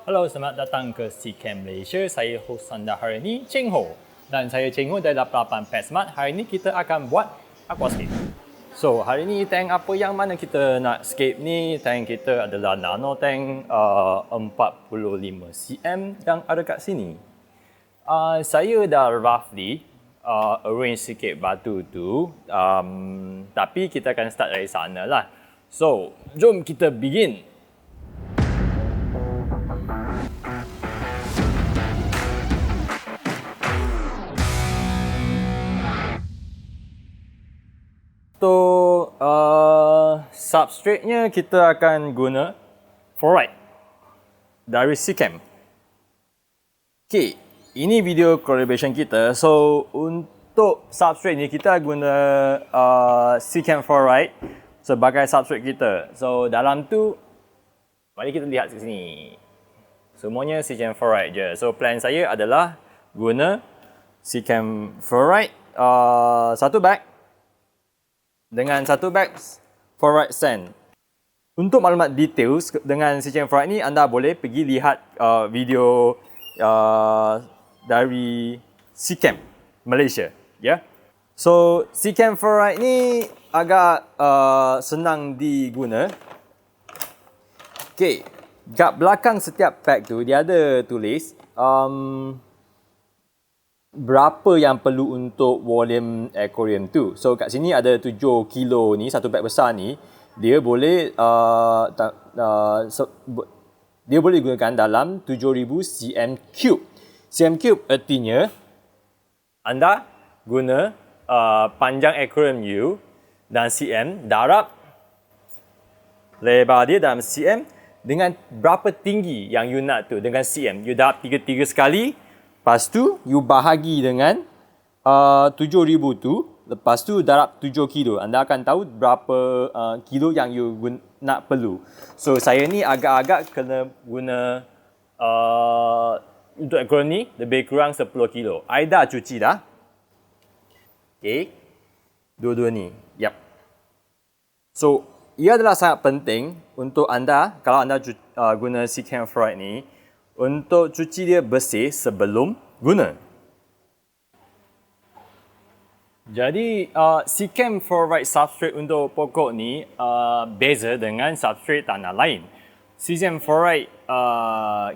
Halo, selamat datang ke SeaCamp Malaysia. Saya host anda hari ini, Cheng Ho. Dan saya Cheng Ho dari 88 Pet Smart. Hari ini kita akan buat aquascape. So, hari ini tank apa yang mana kita nak scape ni? Tank kita adalah nano tank 45 cm yang ada kat sini. Saya dah roughly arrange sikit batu tu. Tapi kita akan start dari sana lah. So, jom kita begin. So, substrate-nya kita akan guna fluoride dari SeaCamp. Okay, ini video collaboration kita. So, untuk substrate ni kita guna SeaCamp fluoride sebagai substrate kita. So, dalam tu, mari kita lihat ke sini. Semuanya SeaCamp fluoride je. So, plan saya adalah guna SeaCamp fluoride satu bag dengan satu bag fluoride sand. Untuk maklumat details dengan SeaCamp fluoride ni, anda boleh pergi lihat video dari SeaCamp Malaysia. Yeah? So, SeaCamp fluoride ni agak senang diguna. Okay, kat belakang setiap bag tu dia ada tulis berapa yang perlu untuk volume aquarium tu. So kat sini ada 7 kilo ni, satu bag besar ni, dia boleh dia boleh digunakan dalam 7000 cm3. Cm3 artinya anda guna panjang aquarium you dan cm, darab lebar dia dalam cm dengan berapa tinggi yang you nak tu dengan cm. You darab 3 sekali. Lepas tu, you bahagi dengan 7,000 tu. Lepas tu, darab 7 kilo. Anda akan tahu berapa kilo yang you nak perlu. So, saya ni agak-agak kena guna untuk aquarium ni lebih kurang 10 kilo. I dah cuci dah. Okay. Dua-dua ni. Yap. So, ia adalah sangat penting untuk anda, kalau anda guna SeaCamp fluoride ni, untuk cuci dia bersih sebelum guna. Jadi, SeaCamp fluoride substrate untuk pokok ni beza dengan substrate tanah lain. SeaCamp fluoride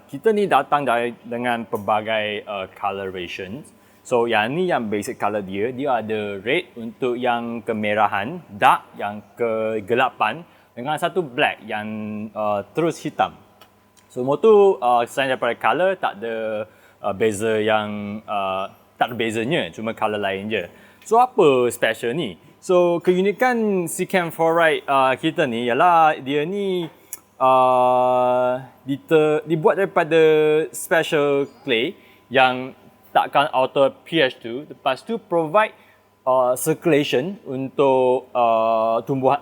kita ni datang dengan pelbagai colorations. So, yang ni yang basic color dia ada red untuk yang kemerahan, dark yang kegelapan, dengan satu black yang terus hitam. Semua tu selain daripada color tak ada beza yang tak ada bezanya, cuma color lain je. So apa special ni? So keunikan SeaCamp fluoride kita ni ialah dia ni dibuat daripada special clay yang takkan alter pH tu. Lepas tu provide circulation untuk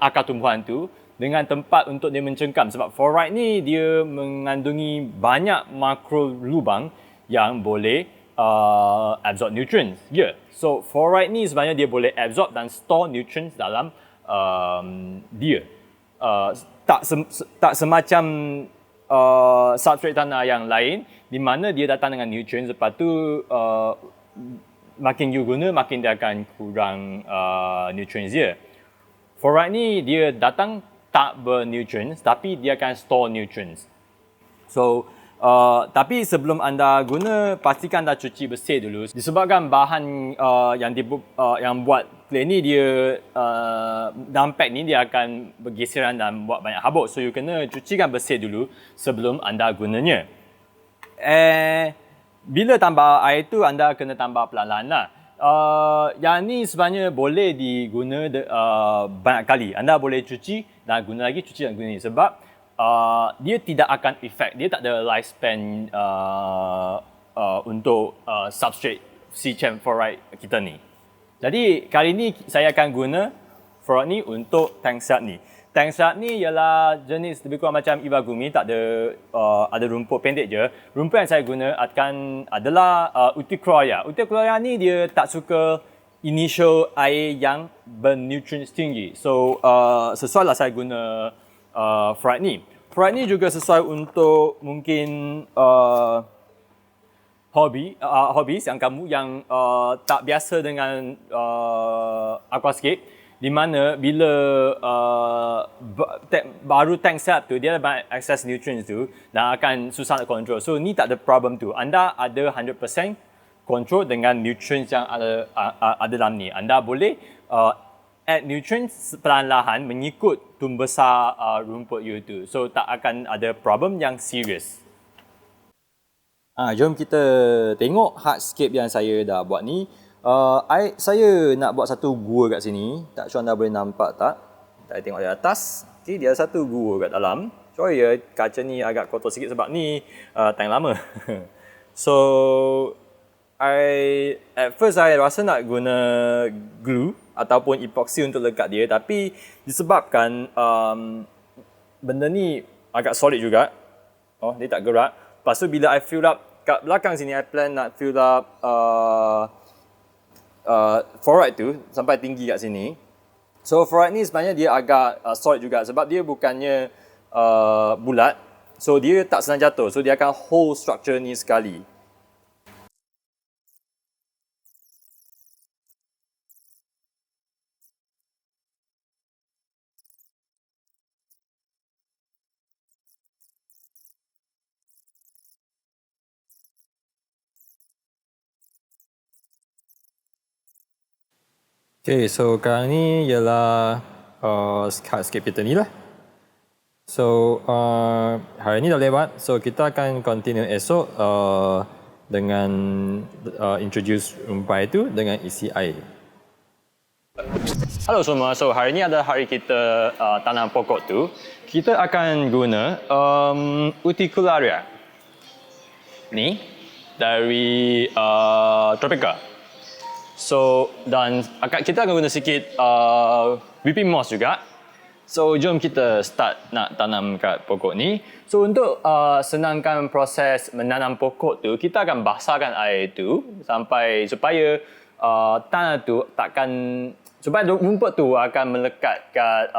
akar tumbuhan tu dengan tempat untuk dia mencengkam. Sebab fluoride ni dia mengandungi banyak makro lubang yang boleh absorb nutrients. Yeah. So fluoride ni sebenarnya dia boleh absorb dan store nutrients dalam dia. Tak semacam substrate tanah yang lain di mana dia datang dengan nutrients, lepas tu makin you guna makin dia akan kurang nutrients dia. Fluoride ni dia datang tak bernutrients tapi dia akan store nutrients. So, tapi sebelum anda guna, pastikan anda cuci bersih dulu. Disebabkan bahan yang buat clay ni dia dalam pack ni dia akan bergeseran dan buat banyak habuk. So, you kena cucikan bersih dulu sebelum anda gunanya. Bila tambah air tu, anda kena tambah perlahan-lahan lah. Yang ni sebenarnya boleh diguna banyak kali. Anda boleh cuci dan guna lagi, cuci dan guna lagi. Sebab dia tidak akan efek, dia tak ada lifespan untuk substrate SeaCamp fluoride kita ni. Jadi kali ni saya akan guna fluoride ni untuk tank sehat ni. Tank sehat ni ialah jenis lebih kurang macam Iwagumi, tak ada rumput pendek je. Rumput yang saya guna adalah Uticroya. Uticroya ni dia tak suka initial air yang bernutrients tinggi. So sesuai lah saya guna fluoride ni. Ferrite ni juga sesuai untuk mungkin hobby yang kamu yang tak biasa dengan aquascape, di mana bila baru tank set tu dia banyak access nutrients tu dan akan susah nak control. So ni tak ada problem tu. Anda ada 100% control dengan nutrients yang ada dalam ni. Anda boleh add nutrients perlahan-lahan mengikut tumbuh besar rumput you tu. So tak akan ada problem yang serius. Jom kita tengok hardscape yang saya dah buat ni. Saya nak buat satu gua kat sini. Tak sure anda boleh nampak tak? Kita tengok dari atas. Okay, dia ada satu gua kat dalam. Sorry ya, kaca ni agak kotor sikit sebab ni tank lama. So, at first saya rasa nak guna glue ataupun epoxy untuk lekat dia, tapi disebabkan benda ni agak solid juga. Oh, dia tak gerak. Lepas tu bila I fill up kat belakang sini, I plan nak fill up ferrite tu sampai tinggi kat sini. So ferrite ni sebenarnya dia agak solid juga sebab dia bukannya bulat. So dia tak senang jatuh. So dia akan hold structure ni sekali. Okay, so sekarang ni ialah hardscape kita ni lah. So hari ni dah lewat, so kita akan continue esok dengan introduce rumpai tu dengan isi air. Halo semua, so hari ni adalah hari kita tanam pokok tu. Kita akan guna Uticularia ni dari Tropica. So, dan kita akan guna sikit whipping moss juga. So, jom kita start nak tanam kat pokok ni. So, untuk senangkan proses menanam pokok tu, kita akan basahkan air tu sampai supaya tanah tu supaya rumput tu akan melekat kat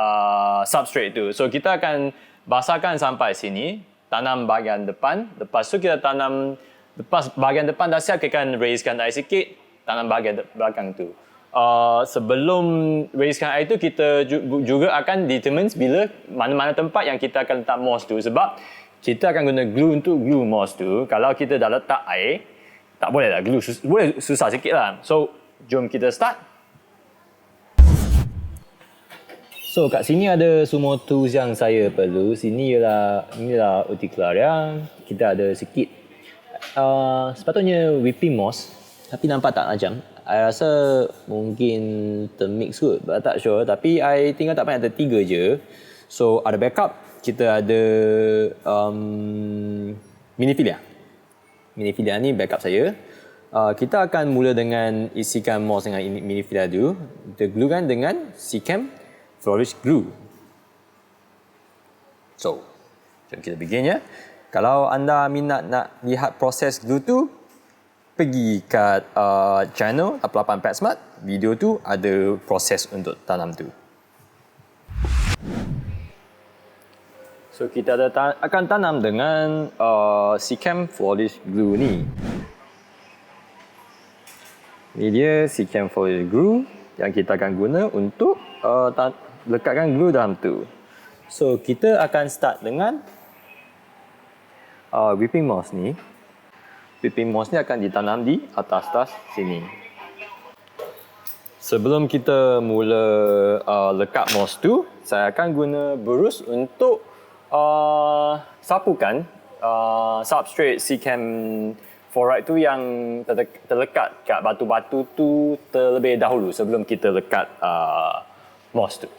substrate tu. So, kita akan basahkan sampai sini, tanam bahagian depan. Lepas tu kita tanam, lepas bahagian depan dah siap, kita akan raiskan air sikit. Tanam bahagian belakang tu. Sebelum raiskan air tu, kita juga akan determine bila mana-mana tempat yang kita akan letak moss tu. Sebab kita akan guna glue untuk glue moss tu. Kalau kita dah letak air, tak boleh lah glue. Boleh susah sikit lah. So, jom kita start. So, kat sini ada semua tools yang saya perlu. Inilah Uticularia. Kita ada sikit. Sepatutnya whipping moss. Tapi nampak tak macam? I rasa mungkin termix kot, tak sure. Tapi I tinggal tak banyak, ada 3 je. So ada backup, kita ada Minifilia. Minifilia ni backup saya. Kita akan mula dengan isikan moss dengan Minifilia dulu. Kita gluekan dengan Seachem Flourish Glue. So, jom kita begin ya. Kalau anda minat nak lihat proses glue tu, pergi kat channel 88 Pet Smart. Video tu ada proses untuk tanam tu. So kita akan tanam dengan Seachem Flourish Glue ni. Ini dia Seachem Flourish Glue yang kita akan guna untuk lekatkan glue dalam tu. So kita akan start dengan whipping moss ni. Whipping moss ni akan ditanam di atas sini. Sebelum kita mula lekat moss tu, saya akan guna burus untuk sapukan substrate Seachem Ferrite tu yang terlekat kat batu-batu tu terlebih dahulu sebelum kita lekat moss tu.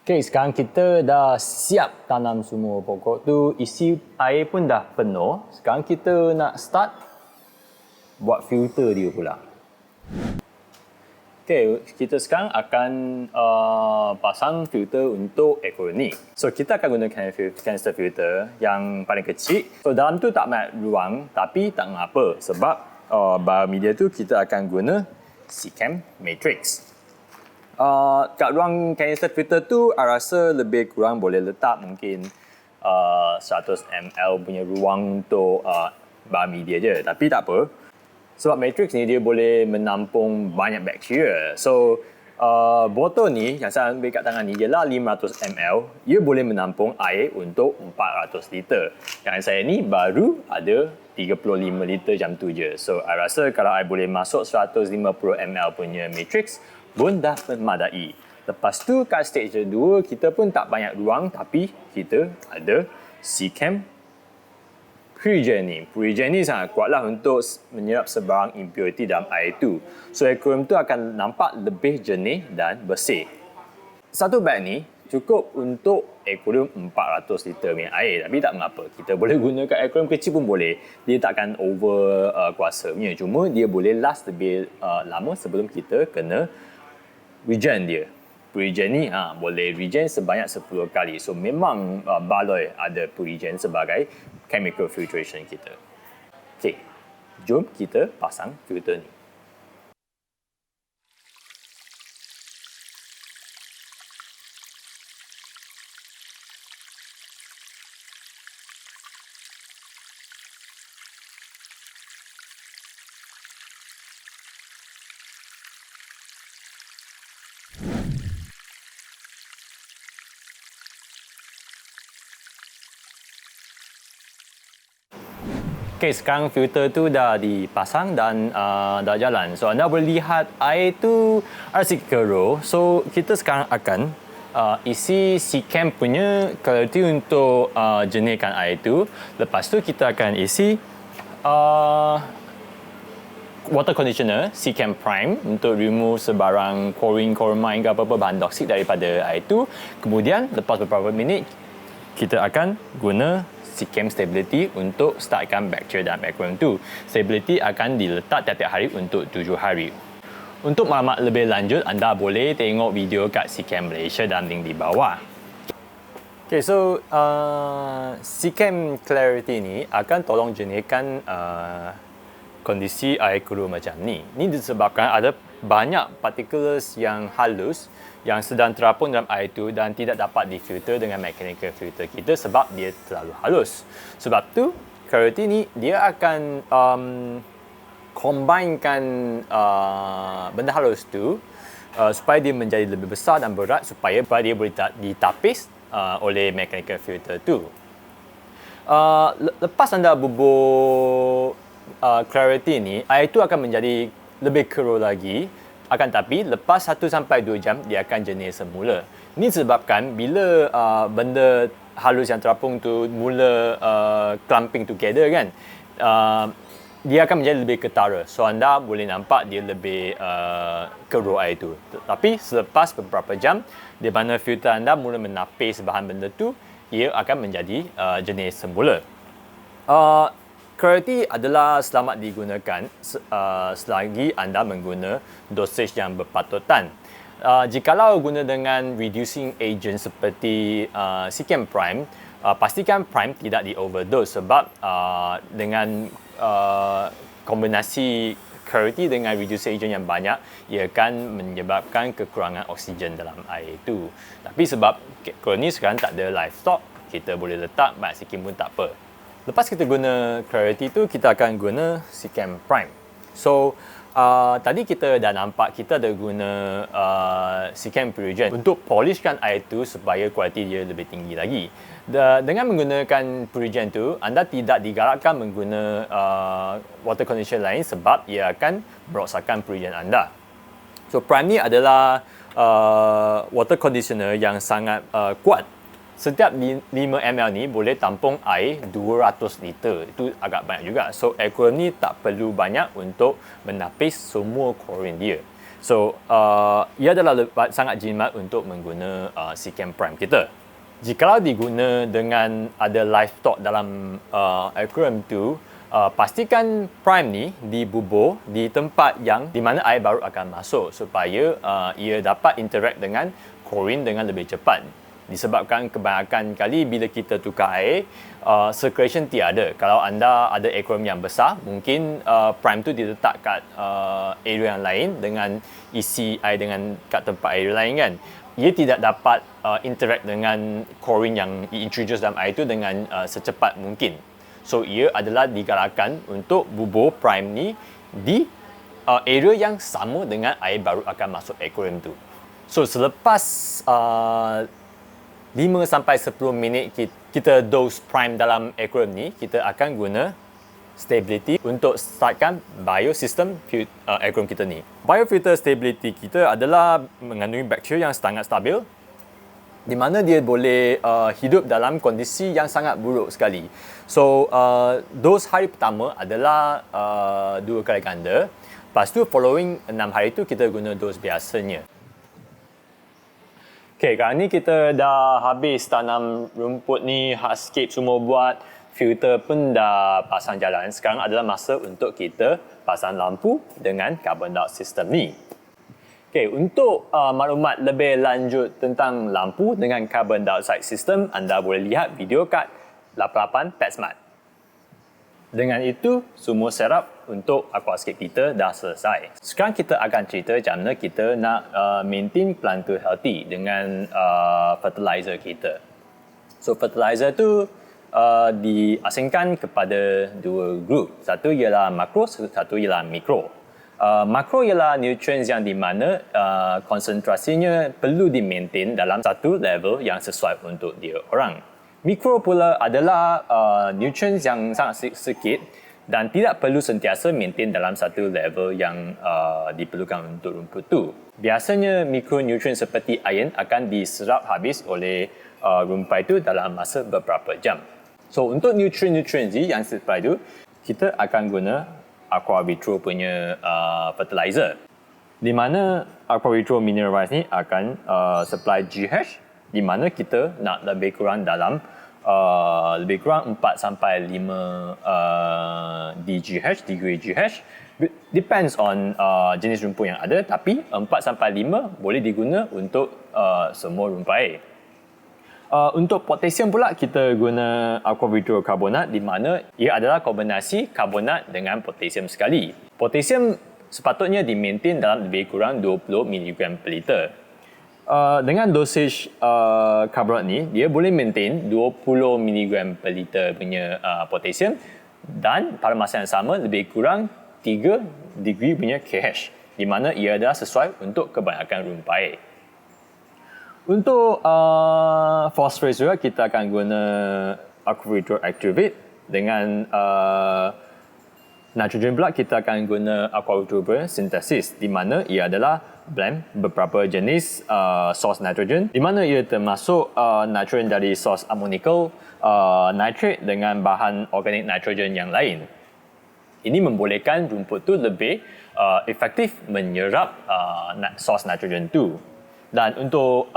Okay, sekarang kita dah siap tanam semua pokok tu, isi air pun dah penuh. Sekarang kita nak start buat filter dia pula. Okay, kita sekarang akan pasang filter untuk aquarium ni. So, kita akan gunakan canister filter yang paling kecil. So, dalam tu tak banyak ruang, tapi tak mengapa. Sebab bahan media tu kita akan guna Seachem Matrix. Kat ruang canister filter tu, I rasa lebih kurang boleh letak mungkin 100 ml punya ruang untuk bahan media je. Tapi tak apa. Sebab matrix ni dia boleh menampung banyak bakteria. So, botol ni yang saya ambil kat tangan ni ialah 500 ml. Ia boleh menampung air untuk 400 liter. Yang saya ni baru ada 35 liter jam tu je. So, I rasa kalau I boleh masuk 150 ml punya matrix, pun dah memadai. Lepas tu kat stage 2 kita pun tak banyak ruang, tapi kita ada Seachem Purigen ni. Purigen ni sangat kuatlah untuk menyerap sebarang impurity dalam air tu. So aquarium tu akan nampak lebih jernih dan bersih. Satu bag ni cukup untuk aquarium 400 liter punya air, tapi tak mengapa. Kita boleh guna kat aquarium kecil pun boleh. Dia takkan over kuasa punya. Cuma dia boleh last lebih lama sebelum kita kena regen dia. Purigen ni boleh regen sebanyak 10 kali. So memang baloi ada purigen sebagai chemical filtration kita. Okey, jom kita pasang filter ni. Okay, sekarang filter tu dah dipasang dan dah jalan. So, anda boleh lihat air tu ada sikit keruh. So, kita sekarang akan isi Seachem punya quality untuk jernihkan air tu. Lepas tu, kita akan isi water conditioner Seachem Prime untuk remove sebarang chlorine, chloramine ke apa-apa bahan toksik daripada air tu. Kemudian, lepas beberapa minit, kita akan guna Seachem Stability untuk startkan bakteria dalam aquarium tu. Stability akan diletak tiap-tiap hari untuk 7 hari. Untuk maklumat lebih lanjut, anda boleh tengok video kat Seachem Malaysia dalam link di bawah. Okay, so Seachem Clarity ni akan tolong jernihkan kondisi air keruh macam ni. Ini disebabkan ada banyak particles yang halus yang sedang terapung dalam air itu dan tidak dapat difilter dengan mechanical filter kita sebab dia terlalu halus. Sebab tu, Clarity ni dia akan combinekan benda halus tu supaya dia menjadi lebih besar dan berat supaya dia boleh ditapis oleh mechanical filter tu. Lepas anda bubur Clarity ni, air itu akan menjadi lebih keruh lagi. Akan tapi, lepas 1-2 jam, dia akan jernih semula. Ini disebabkan bila benda halus yang terapung tu mula clumping together kan, dia akan menjadi lebih ketara. So, anda boleh nampak dia lebih keruh air tu. Tapi, selepas beberapa jam, di mana filter anda mula menapis bahan benda tu, ia akan menjadi jernih semula. Clarity adalah selamat digunakan selagi anda mengguna dosage yang berpatutan. Jikalau guna dengan reducing agent seperti Seachem Prime, pastikan Prime tidak di-overdose sebab dengan kombinasi Clarity dengan reducing agent yang banyak, ia akan menyebabkan kekurangan oksigen dalam air itu. Tapi sebab koloni sekarang tak ada livestock, kita boleh letak banyak sikit pun tak apa. Lepas kita guna Clarity tu, kita akan guna Seachem Prime. So, tadi kita dah nampak kita ada guna Seachem Purigen untuk polishkan air tu supaya kualiti dia lebih tinggi lagi. Dengan menggunakan Purigen tu, anda tidak digalakkan menggunakan water conditioner lain sebab ia akan merosakkan Purigen anda. So, Prime ni adalah water conditioner yang sangat kuat. Setiap 5 ml ni boleh tampung air 200 liter. Itu agak banyak juga. So, aquarium ni tak perlu banyak untuk menapis semua chlorine dia. So, ia adalah sangat jimat untuk mengguna Seacam Prime kita. Jikalau diguna dengan ada live stock dalam aquarium tu, pastikan Prime ni dibubur di tempat yang di mana air baru akan masuk supaya ia dapat interact dengan chlorine dengan lebih cepat. Disebabkan kebanyakan kali bila kita tukar air, circulation tiada. Kalau anda ada aquarium yang besar, mungkin Prime tu diletak kat area yang lain dengan isi air dengan kat tempat area lain kan. Ia tidak dapat interact dengan chlorine yang introduce dalam air tu dengan secepat mungkin. So ia adalah digalakkan untuk bubur Prime ni di area yang sama dengan air baru akan masuk aquarium tu. So selepas 5 sampai 10 minit kita dose Prime dalam aquarium ni, kita akan guna stability untuk startkan biosistem aquarium kita ni. Biofilter stability kita adalah mengandungi bakteria yang sangat stabil, di mana dia boleh hidup dalam kondisi yang sangat buruk sekali. So, dose hari pertama adalah 2 kali ganda. Lepas tu, following 6 hari tu kita guna dose biasanya. Okay, sekarang ni kita dah habis tanam rumput ni, hardscape semua buat, filter pun dah pasang jalan. Sekarang adalah masa untuk kita pasang lampu dengan carbon dioxide system ni. Okay, untuk maklumat lebih lanjut tentang lampu dengan carbon dioxide system, anda boleh lihat video kat 88 PetSmart. Dengan itu, semua setup untuk aquascape kita dah selesai. Sekarang kita akan cerita macam mana kita nak maintain plant tu healthy dengan fertilizer kita. So, fertilizer tu diasingkan kepada 2 grup. Satu ialah makro, satu ialah mikro. Makro ialah nutrients yang di mana konsentrasinya perlu di-maintain dalam satu level yang sesuai untuk dia orang. Mikro pula adalah nutrients yang sangat sikit dan tidak perlu sentiasa maintain dalam satu level yang diperlukan untuk rumput tu. Biasanya mikronutrien seperti iron akan diserap habis oleh rumpai tu dalam masa beberapa jam. So untuk nutrien-nutrien yang supply tu, kita akan guna Aquavitro punya fertilizer. Di mana Aquavitro Mineral Rice ni akan supply GH, di mana kita nak lebih kurang dalam 4 sampai 5 DGH, degree GH. Depends on jenis rumput yang ada, tapi 4 sampai 5 boleh diguna untuk semua rumpai. Untuk potasium pula kita guna Aquavitro Carbonate, di mana ia adalah kombinasi karbonat dengan potasium sekali. Potasium sepatutnya di-maintain dalam lebih kurang 20 mg per liter. Dengan dosage karbonat ni, dia boleh maintain 20 mg per liter punya potasium dan pada masa yang sama lebih kurang 3 degree punya KH, di mana ia adalah sesuai untuk kebanyakan rumpai. Untuk phosphorus juga kita akan guna Aquavitro Activate. Dengan nitrogen pula kita akan guna Aquavitro Synthesis, di mana ia adalah blend beberapa jenis source nitrogen, di mana ia termasuk nitrogen dari source ammonical, nitrate dengan bahan organik nitrogen yang lain. Ini membolehkan rumput tu lebih efektif menyerap source nitrogen tu. Dan untuk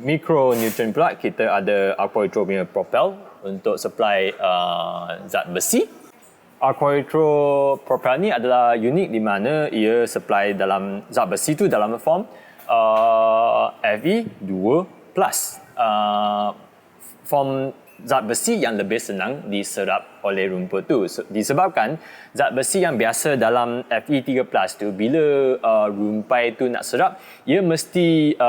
micronutrient pula kita ada Aquavitro Propel untuk supply zat besi. Aquavitro Propel ni adalah unik di mana ia supply dalam zat besi tu dalam form Fe2+. Form zat besi yang lebih senang diserap oleh rumput tu. Disebabkan zat besi yang biasa dalam Fe3+ tu, bila rumpai tu nak serap, ia mesti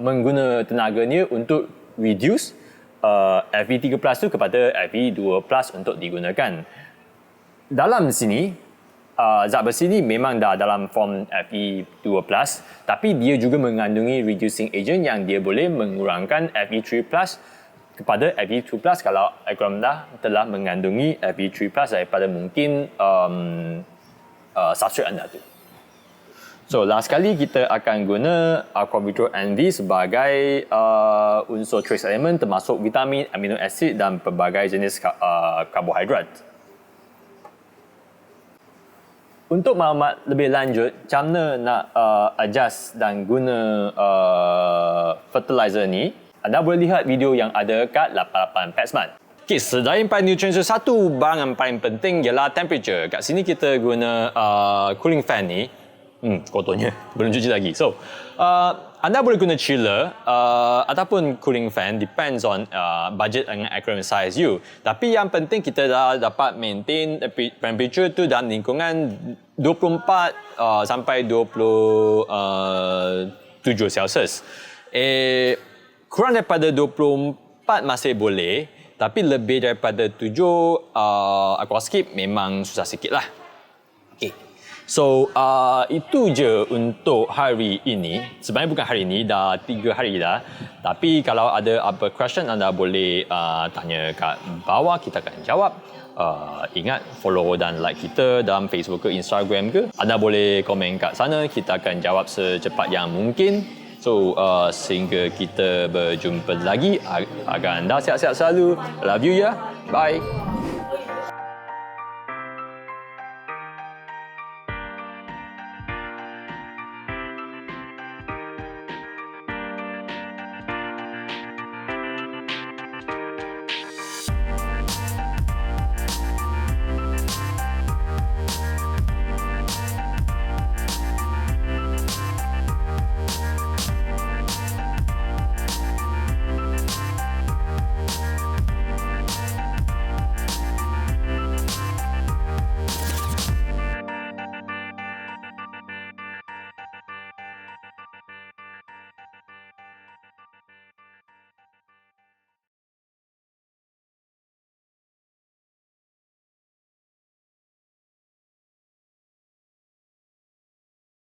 mengguna tenaganya untuk reduce Fe3+ tu kepada Fe2+ untuk digunakan. Dalam sini, zat besi ni memang dah dalam form Fe2+, tapi dia juga mengandungi reducing agent yang dia boleh mengurangkan Fe3+ kepada Fe2+ kalau aquarium telah mengandungi Fe3+ daripada mungkin substrate anda tu. So, last kali kita akan guna Aquavitro NV sebagai unsur trace element termasuk vitamin, amino acid dan pelbagai jenis karbohidrat. Untuk maklumat lebih lanjut, macam mana nak adjust dan guna fertilizer ni, anda boleh lihat video yang ada kat 88 Pet Smart. Okay, selain pada nutrient, satu barang yang paling penting ialah temperature. Kat sini kita guna cooling fan ni. Kotornya, belum cuci lagi. So, anda boleh guna chiller ataupun cooling fan, depends on budget and aquarium size you. Tapi yang penting kita dah dapat maintain temperature tu dalam lingkungan 24 sampai 27 Celsius. Kurang daripada 24 masih boleh, tapi lebih daripada 7 aquascape memang susah sikit lah. Okay. So, itu je untuk hari ini. Sebenarnya bukan hari ini, dah 3 hari dah. Tapi kalau ada apa question, anda boleh tanya kat bawah, kita akan jawab. Ingat, follow dan like kita dalam Facebook ke Instagram ke. Anda boleh komen kat sana, kita akan jawab secepat yang mungkin. So, sehingga kita berjumpa lagi, agar anda sihat-sihat selalu. Love you ya. Bye.